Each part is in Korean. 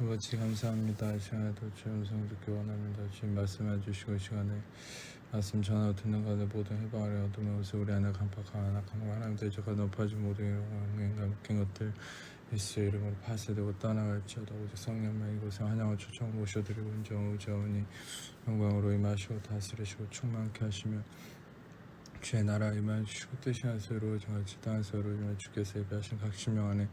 아버지 감사합니다. 이 시간에도 주의 음성 듣기 원합니다. 주님 말씀해 주시고 이 시간에 말씀 전하고 듣는 가운데 모든 해방을 얻으며 오서 우리 안에 간파하나 하나님 대적과 높아진 모든 영광과 묶인 것들 예수의 이름으로 파쇄되고 떠나갈지어다. 오직 성령만 이곳에 환영을 초청 모셔드리고 인정 의자오니 영광으로 임하시고 다스리시고 충만케 하시며 주의 나라 임하시고 뜻이 하나서 이루어져같이 땅에서 이루어지며 주께서 예배하신 각 신명 안에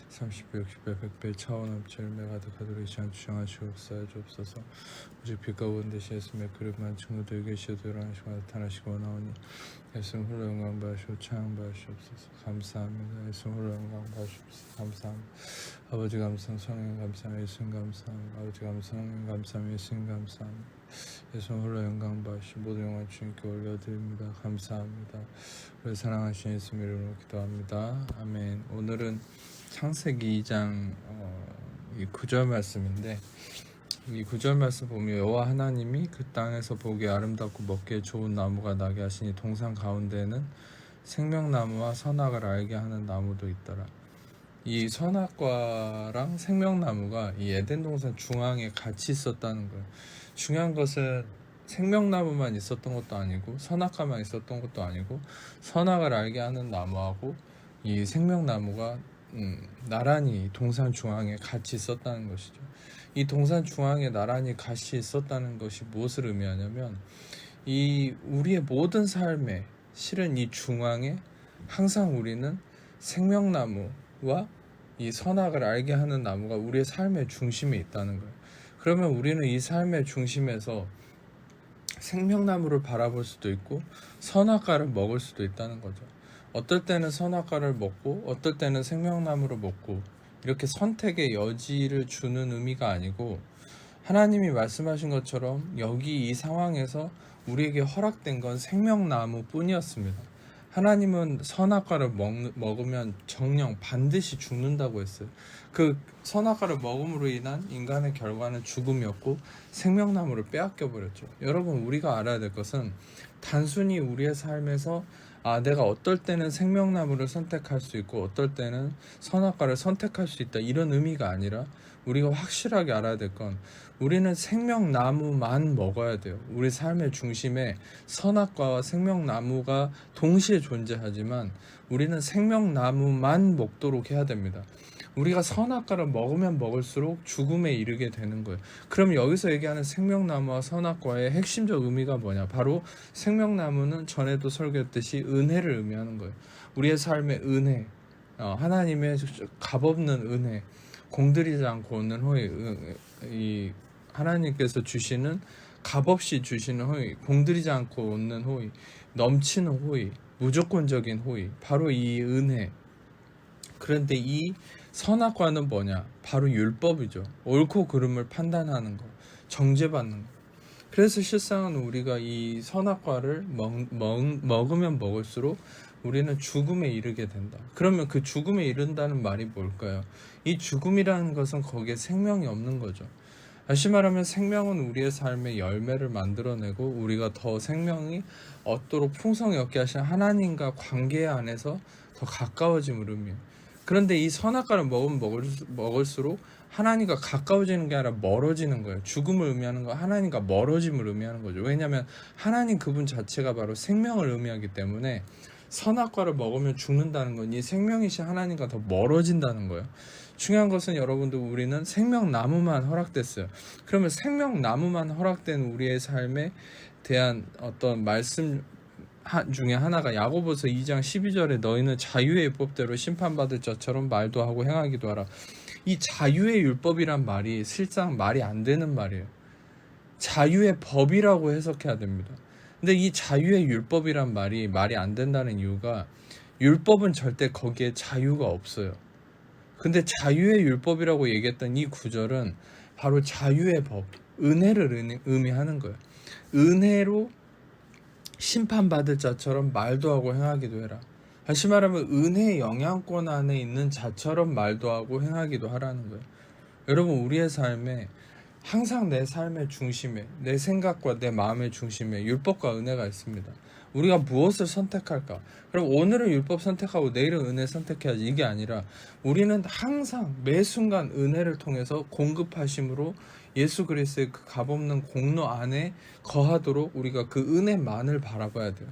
30배, 60배, 100배 차원업체 열매 가득하도록 이 시간 주장하시옵소서. 주옵소서. 오직 빛과 온 대신 예수님의 그릇만 친구들 계시어도 일어나시고 나타나시고 나오니 예수님 홀로 영광 받으시고 찬양 받으시옵소서. 감사합니다. 예수님 홀로 영광 받으시옵소서. 감사합니다. 아버지 감사합니다. 성령 감사합니다. 예수님 감사합니다. 아버지 감사합니다. 성령 감사합니다. 예수님 감사합니다. 예수님 홀로 영광 받으시고 모든 영광 주님께 올려드립니다. 감사합니다. 우리 사랑하신 예수님 이름으로 기도합니다. 아멘. 오늘은 창세기 2장 이 9절 말씀인데 이 9절 말씀 보면 여호와 하나님이 그 땅에서 보기에 아름답고 먹기에 좋은 나무가 나게 하시니 동산 가운데는 생명나무와 선악을 알게 하는 나무도 있더라. 이 선악과랑 생명나무가 이 에덴 동산 중앙에 같이 있었다는 거예요. 중요한 것은 생명나무만 있었던 것도 아니고 선악과만 있었던 것도 아니고 선악을 알게 하는 나무하고 이 생명나무가 나란히 동산 중앙에 같이 있었다는 것이죠. 이 동산 중앙에 나란히 같이 있었다는 것이 무엇을 의미하냐면 이 우리의 모든 삶에 실은 이 중앙에 항상 우리는 생명나무와 이 선악을 알게 하는 나무가 우리의 삶의 중심에 있다는 거예요. 그러면 우리는 이 삶의 중심에서 생명나무를 바라볼 수도 있고 선악과를 먹을 수도 있다는 거죠. 어떨 때는 선악과를 먹고 어떨 때는 생명나무를 먹고 이렇게 선택의 여지를 주는 의미가 아니고 하나님이 말씀하신 것처럼 여기 이 상황에서 우리에게 허락된 건 생명나무 뿐이었습니다. 하나님은 선악과를 먹으면 정령 반드시 죽는다고 했어요. 그 선악과를 먹음으로 인한 인간의 결과는 죽음이었고 생명나무를 빼앗겨 버렸죠. 여러분, 우리가 알아야 될 것은 단순히 우리의 삶에서 내가 어떨 때는 생명나무를 선택할 수 있고 어떨 때는 선악과를 선택할 수 있다, 이런 의미가 아니라 우리가 확실하게 알아야 될 건 우리는 생명나무만 먹어야 돼요. 우리 삶의 중심에 선악과와 생명나무가 동시에 존재하지만 우리는 생명나무만 먹도록 해야 됩니다. 우리가 선악과를 먹으면 먹을수록 죽음에 이르게 되는 거예요. 그럼 여기서 얘기하는 생명나무와 선악과의 핵심적 의미가 뭐냐? 바로 생명나무는 전에도 설교했듯이 은혜를 의미하는 거예요. 우리의 삶의 은혜, 하나님의 값없는 은혜, 공들이지 않고 오는 호의, 이 하나님께서 주시는 값없이 주시는 호의, 공들이지 않고 오는 호의, 넘치는 호의, 무조건적인 호의, 바로 이 은혜. 그런데 이 선악과는 뭐냐? 바로 율법이죠. 옳고 그름을 판단하는 거, 정죄받는 거. 그래서 실상은 우리가 이 선악과를 먹으면 먹을수록 우리는 죽음에 이르게 된다. 그러면 그 죽음에 이른다는 말이 뭘까요? 이 죽음이라는 것은 거기에 생명이 없는 거죠. 다시 말하면 생명은 우리의 삶의 열매를 만들어내고 우리가 더 생명이 얻도록 풍성히 얻게 하신 하나님과 관계 안에서 더 가까워짐을 의미해요. 그런데 이 선악과를 먹으면 먹을수록 하나님과 가까워지는 게 아니라 멀어지는 거예요. 죽음을 의미하는 거, 하나님과 멀어짐을 의미하는 거죠. 왜냐하면 하나님 그분 자체가 바로 생명을 의미하기 때문에 선악과를 먹으면 죽는다는 건 이 생명이신 하나님과 더 멀어진다는 거예요. 중요한 것은 여러분들, 우리는 생명나무만 허락됐어요. 그러면 생명나무만 허락된 우리의 삶에 대한 어떤 말씀 중에 하나가 야고보서 2장 12절에 너희는 자유의 율법대로 심판받을 자처럼 말도 하고 행하기도 하라. 이 자유의 율법이란 말이 실상 말이 안 되는 말이에요. 자유의 법이라고 해석해야 됩니다. 근데 이 자유의 율법이란 말이 안 된다는 이유가 율법은 절대 거기에 자유가 없어요. 근데 자유의 율법이라고 얘기했던 이 구절은 바로 자유의 법, 은혜를 의미하는 거예요. 은혜로 심판받을 자처럼 말도 하고 행하기도 해라. 다시 말하면 은혜의 영향권 안에 있는 자처럼 말도 하고 행하기도 하라는 거예요. 여러분, 우리의 삶에 항상 내 삶의 중심에, 내 생각과 내 마음의 중심에 율법과 은혜가 있습니다. 우리가 무엇을 선택할까? 그럼 오늘은 율법 선택하고 내일은 은혜 선택해야지, 이게 아니라 우리는 항상 매 순간 은혜를 통해서 공급하심으로 예수 그리스도의 그 값없는 공로 안에 거하도록 우리가 그 은혜만을 바라봐야 돼요.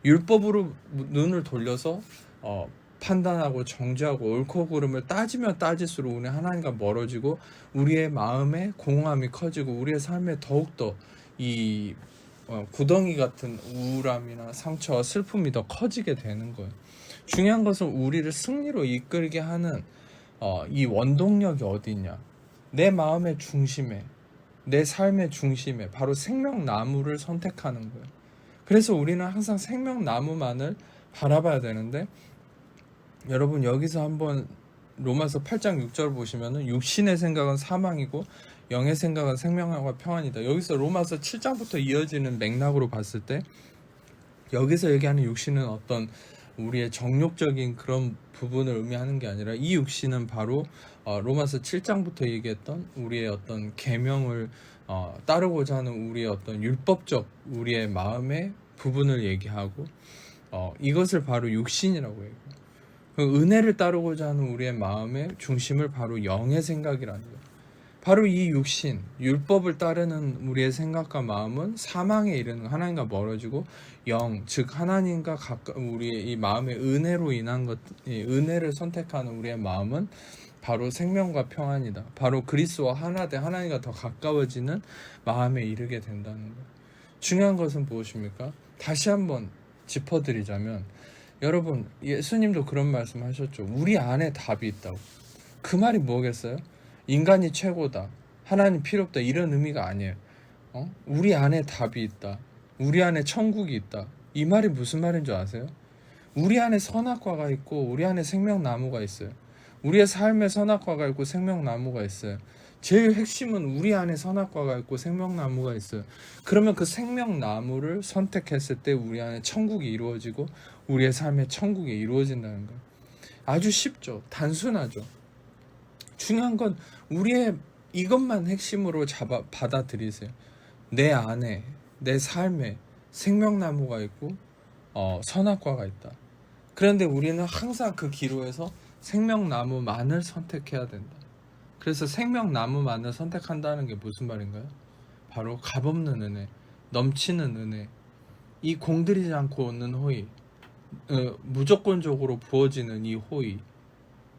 율법으로 눈을 돌려서 판단하고 정죄하고 옳고 그름을 따지면 따질수록 우리 하나님과 멀어지고 우리의 마음에 공허함이 커지고 우리의 삶에 더욱더 이 구덩이 같은 우울함이나 상처와 슬픔이 더 커지게 되는 거예요. 중요한 것은 우리를 승리로 이끌게 하는 이 원동력이 어디 있냐? 내 마음의 중심에, 내 삶의 중심에 바로 생명나무를 선택하는 거예요. 그래서 우리는 항상 생명나무만을 바라봐야 되는데, 여러분 여기서 한번 로마서 8장 6절 보시면은 육신의 생각은 사망이고 영의 생각은 생명과 평안이다. 여기서 로마서 7장부터 이어지는 맥락으로 봤을 때 여기서 얘기하는 육신은 어떤 우리의 정욕적인 그런 부분을 의미하는 게 아니라 이 육신은 바로 로마서 7장부터 얘기했던 우리의 어떤 계명을 따르고자 하는 우리의 어떤 율법적 우리의 마음의 부분을 얘기하고 이것을 바로 육신이라고 얘기해요. 그 은혜를 따르고자 하는 우리의 마음의 중심을 바로 영의 생각이라는 거예요. 바로 이 육신, 율법을 따르는 우리의 생각과 마음은 사망에 이르는 하나님과 멀어지고 영, 즉 하나님과 가까운 우리의 이 마음의 은혜로 인한 것, 이 은혜를 선택하는 우리의 마음은 바로 생명과 평안이다. 바로 그리스도와 하나 돼 하나님과 더 가까워지는 마음에 이르게 된다는 거예요. 중요한 것은 무엇입니까? 다시 한번 짚어드리자면 여러분 예수님도 그런 말씀 하셨죠. 우리 안에 답이 있다고. 그 말이 뭐겠어요? 인간이 최고다, 하나님 필요 없다, 이런 의미가 아니에요. 우리 안에 답이 있다, 우리 안에 천국이 있다. 이 말이 무슨 말인 줄 아세요? 우리 안에 선악과가 있고 우리 안에 생명나무가 있어요. 우리의 삶에 선악과가 있고 생명나무가 있어요. 제일 핵심은 우리 안에 선악과가 있고 생명나무가 있어요. 그러면 그 생명나무를 선택했을 때 우리 안에 천국이 이루어지고 우리의 삶에 천국이 이루어진다는 거예요. 아주 쉽죠. 단순하죠. 중요한 건 우리의 이것만 핵심으로 받아들이세요. 내 안에, 내 삶에 생명나무가 있고 선악과가 있다. 그런데 우리는 항상 그 기로에서 생명나무만을 선택해야 된다. 그래서 생명나무만을 선택한다는 게 무슨 말인가요? 바로 값없는 은혜, 넘치는 은혜, 이 공들이지 않고 얻는 호의, 무조건적으로 부어지는 이 호의,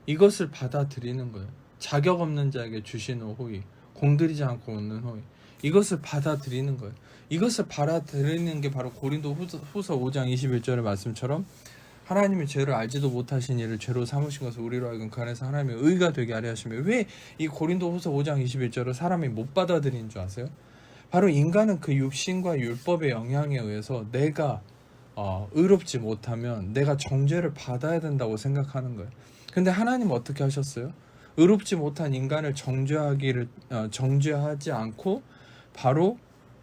이것을 받아들이는 거예요. 자격 없는 자에게 주시는 호의, 공들이지 않고 얻는 호의, 이것을 받아들이는 거예요. 이것을 받아들이는 게 바로 고린도 후서 5장 21절의 말씀처럼 하나님이 죄를 알지도 못하신 이를 죄로 삼으신 것을 우리로 하여금 그 안에서 하나님의 의가 되게 하려 하시며, 왜 이 고린도 후서 5장 21절을 사람이 못 받아들이는 줄 아세요? 바로 인간은 그 육신과 율법의 영향에 의해서 내가 의롭지 못하면 내가 정죄를 받아야 된다고 생각하는 거예요. 근데 하나님 어떻게 하셨어요? 의롭지 못한 인간을 정죄하지 않고 바로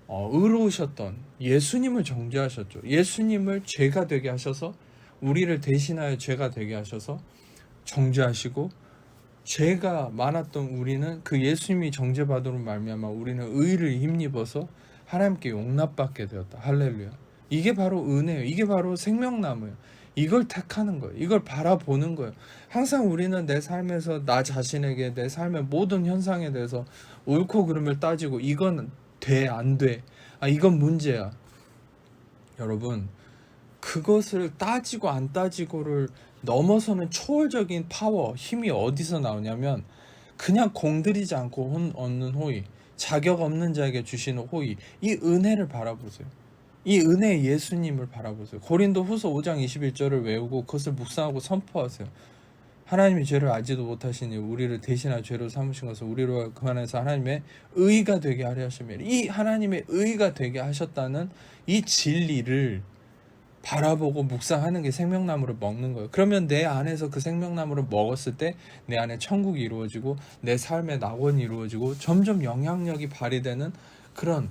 의로우셨던 예수님을 정죄하셨죠. 예수님을 죄가 되게 하셔서 우리를 대신하여 죄가 되게 하셔서 정죄하시고, 죄가 많았던 우리는 그 예수님이 정죄받음으로 말미암아 우리는 의를 힘입어서 하나님께 용납받게 되었다. 할렐루야. 이게 바로 은혜예요. 이게 바로 생명나무예요. 이걸 택하는 거예요. 이걸 바라보는 거예요. 항상 우리는 내 삶에서 나 자신에게, 내 삶의 모든 현상에 대해서 옳고 그름을 따지고 이건 돼, 안 돼, 이건 문제야. 여러분, 그것을 따지고 안 따지고를 넘어서는 초월적인 파워, 힘이 어디서 나오냐면 그냥 공들이지 않고 얻는 호의, 자격 없는 자에게 주시는 호의, 이 은혜를 바라보세요. 이 은혜의 예수님을 바라보세요. 고린도 후서 5장 21절을 외우고 그것을 묵상하고 선포하세요. 하나님이 죄를 알지도 못하시니 우리를 대신하여 죄로 삼으신 것을 우리로 그 안에서 하나님의 의가 되게 하려 하시며, 이 하나님의 의가 되게 하셨다는 이 진리를 바라보고 묵상하는 게 생명나무를 먹는 거예요. 그러면 내 안에서 그 생명나무를 먹었을 때 내 안에 천국이 이루어지고 내 삶의 낙원이 이루어지고 점점 영향력이 발휘되는 그런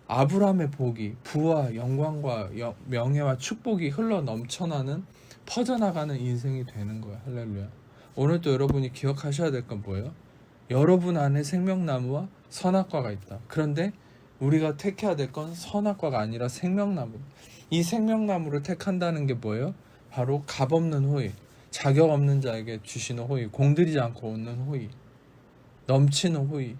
아브라함의 복이, 부와 영광과 명예와 축복이 흘러 넘쳐나는, 퍼져나가는 인생이 되는 거예요. 할렐루야. 오늘도 여러분이 기억하셔야 될 건 뭐예요? 여러분 안에 생명나무와 선악과가 있다. 그런데 우리가 택해야 될 건 선악과가 아니라 생명나무. 이 생명나무를 택한다는 게 뭐예요? 바로 값 없는 호의, 자격 없는 자에게 주시는 호의, 공들이지 않고 얻는 호의, 넘치는 호의.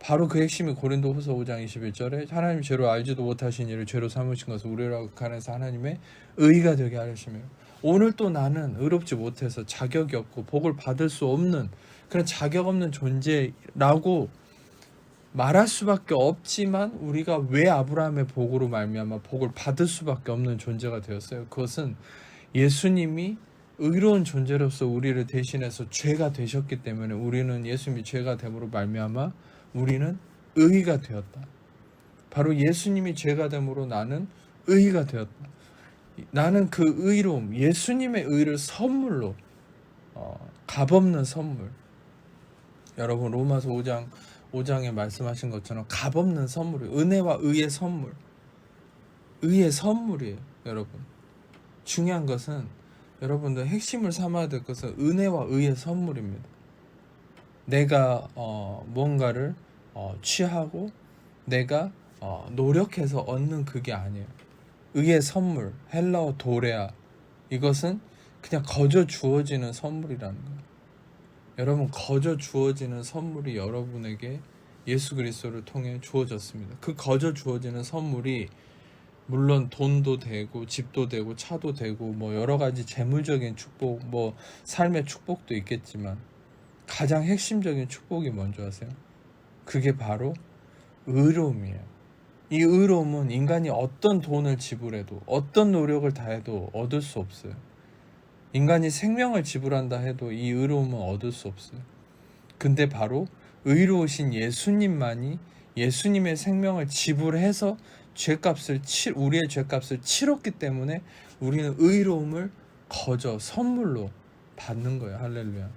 바로 그 핵심이 고린도후서 5장 21절에 하나님 죄로 알지도 못하신 일을 죄로 삼으신 것을 우리로 간해서 하나님의 의가 되게 하시며, 오늘 또 나는 의롭지 못해서 자격이 없고 복을 받을 수 없는 그런 자격 없는 존재라고 말할 수밖에 없지만, 우리가 왜 아브라함의 복으로 말미암아 복을 받을 수밖에 없는 존재가 되었어요? 그것은 예수님이 의로운 존재로서 우리를 대신해서 죄가 되셨기 때문에, 우리는 예수님이 죄가 됨으로 말미암아 우리는 의가 되었다. 바로 예수님이 죄가 됨으로 나는 의가 되었다. 나는 그 의로움, 예수님의 의를 선물로, 값없는 선물. 여러분 로마서 5장에 말씀하신 것처럼 값없는 선물이에요. 은혜와 의의 선물. 의의 선물이에요. 여러분 중요한 것은, 여러분들 핵심을 삼아야 될 것은 은혜와 의의 선물입니다. 내가 뭔가를 취하고 내가 노력해서 얻는 그게 아니에요. 의의 선물, 헬라어 도레아, 이것은 그냥 거저 주어지는 선물이라는 거예요. 여러분 거저 주어지는 선물이 여러분에게 예수 그리스도를 통해 주어졌습니다. 그 거저 주어지는 선물이 물론 돈도 되고 집도 되고 차도 되고 뭐 여러 가지 재물적인 축복, 뭐 삶의 축복도 있겠지만, 가장 핵심적인 축복이 뭔지 아세요? 그게 바로 의로움이에요. 이 의로움은 인간이 어떤 돈을 지불해도 어떤 노력을 다해도 얻을 수 없어요. 인간이 생명을 지불한다 해도 이 의로움은 얻을 수 없어요. 근데 바로 의로우신 예수님만이 예수님의 생명을 지불해서 우리의 죄값을 치렀기 때문에 우리는 의로움을 거저 선물로 받는 거예요. 할렐루야.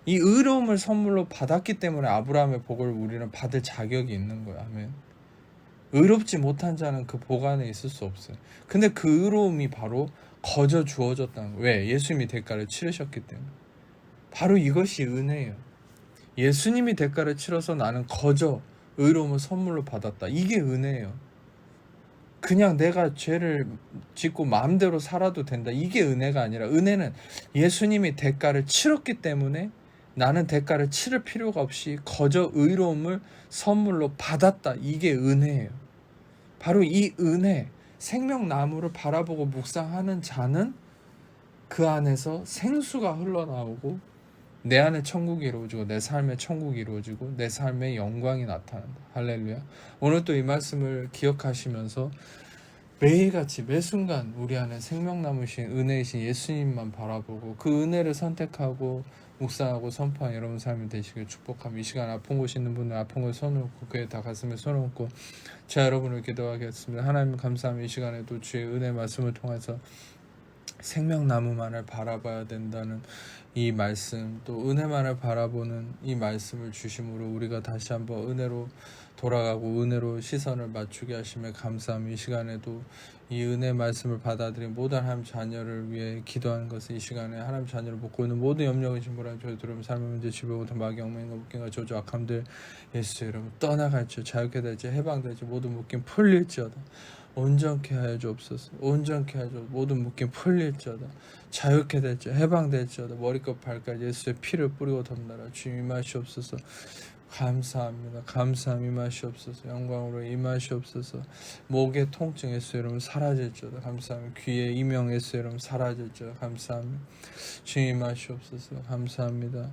이 의로움을 선물로 받았기 때문에 아브라함의 복을 우리는 받을 자격이 있는 거예요. 아멘. 의롭지 못한 자는 그 복 안에 있을 수 없어요. 근데 그 의로움이 바로 거저 주어졌다는 거예요. 왜? 예수님이 대가를 치르셨기 때문에. 바로 이것이 은혜예요. 예수님이 대가를 치러서 나는 거저 의로움을 선물로 받았다. 이게 은혜예요. 그냥 내가 죄를 짓고 마음대로 살아도 된다. 이게 은혜가 아니라, 은혜는 예수님이 대가를 치렀기 때문에 나는 대가를 치를 필요가 없이 거저 의로움을 선물로 받았다. 이게 은혜예요. 바로 이 은혜, 생명나무를 바라보고 묵상하는 자는 그 안에서 생수가 흘러나오고 내 안에 천국이 이루어지고 내 삶에 천국이 이루어지고 내 삶에 영광이 나타난다. 할렐루야. 오늘 또 이 말씀을 기억하시면서 매일같이 매 순간 우리 안에 생명나무신 은혜이신 예수님만 바라보고 그 은혜를 선택하고 묵상하고 선포한 여러분 삶이 되시길 축복하며, 이 시간 아픈 곳이 있는 분은 아픈 곳에 손을 얹고 그의 다 가슴에 손을 얹고 자 여러분을 기도하겠습니다. 하나님 감사합니다. 이 시간에도 주의 은혜 말씀을 통해서 생명나무만을 바라봐야 된다는 이 말씀, 또 은혜만을 바라보는 이 말씀을 주심으로 우리가 다시 한번 은혜로 돌아가고 은혜로 시선을 맞추게 하심에 감사함이, 이 시간에도 이 은혜 말씀을 받아들인 모든 하나님 자녀를 위해 기도하는 것을, 이 시간에 하나님 자녀를 먹고 있는 모든 염려의 진보라 저희 들으면 삶의 문제 지배부터 마귀 엉망인과 묶임과 저주 악함들 예수 여러분 떠나갈지, 자유케 될지, 해방될지, 모든 묶임 풀릴지어다. 온전케 하여 주옵소서. 온전케 하여 주옵소서. 모든 묶임 풀릴지어다. 자유케 될지, 해방될지어다. 머리끝 발까지 예수의 피를 뿌리고 덮나라. 주님 임하시옵소서. 감사합니다. 감사함 임하시옵소서. 영광으로 임하시옵소서. 목의 통증 예수 이름 사라질지어다. 감사합니다. 귀의 이명 예수 이름 사라질지어다. 감사합니다. 주님 임하시옵소서. 감사합니다.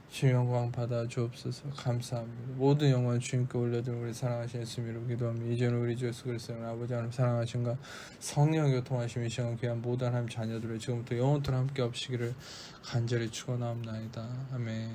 주님 영광 받아 주옵소서. 감사합니다. 모든 영광 주님께 올려드리고 우리 사랑하신 예수님으로 기도합니다. 이제는 우리 주 예수 그리스도의 아버지 하나님 사랑하신가 성령 교통하심 이 시간 귀한 모든 하나님 자녀들을 지금부터 영원토록 함께 없으시기를 간절히 축원하옵나이다. 아멘.